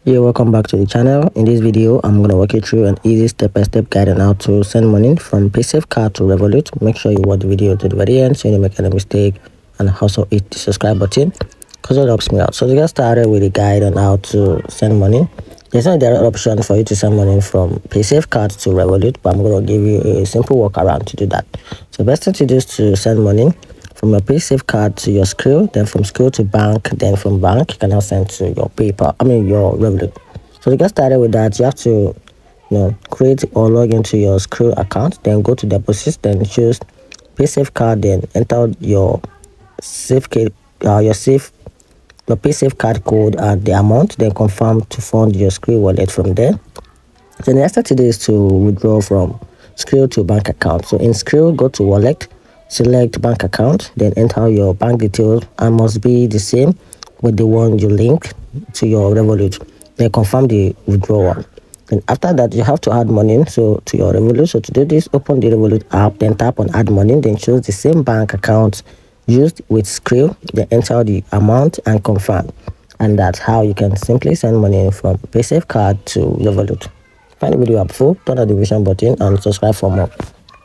Yeah, welcome back to the channel. In this video, I'm going to walk you through an easy step-by-step guide on how to send money from Paysafe card to Revolut. Make sure you watch the video to the very end so you don't make any mistake, and also hit the subscribe button because it helps me out. So to get started with the guide on how to send money, there's no direct option for you to send money from Paysafe card to Revolut, but I'm going to give you a simple workaround to do that. So the best thing to do is to send money from your Paysafe card to your Skrill, then from Skrill to bank, then from bank you can now send to your your Revolut. So to get started with that, you have to create or log into your Skrill account, then go to deposits, then choose Paysafe card, then enter your safe your Paysafe card code and the amount, then confirm to fund your Skrill wallet from there. So the next step today is to withdraw from Skrill to bank account. So in Skrill, go to wallet, select bank account, then enter your bank details and must be the same with the one you link to your Revolut. Then confirm the withdrawal. Then after that, you have to add money to your Revolut. So to do this, open the Revolut app, then tap on add money, then choose the same bank account used with Skrill, then enter the amount and confirm. And that's how you can simply send money from Paysafe card to Revolut. Find the video helpful, turn on the notification button and subscribe for more.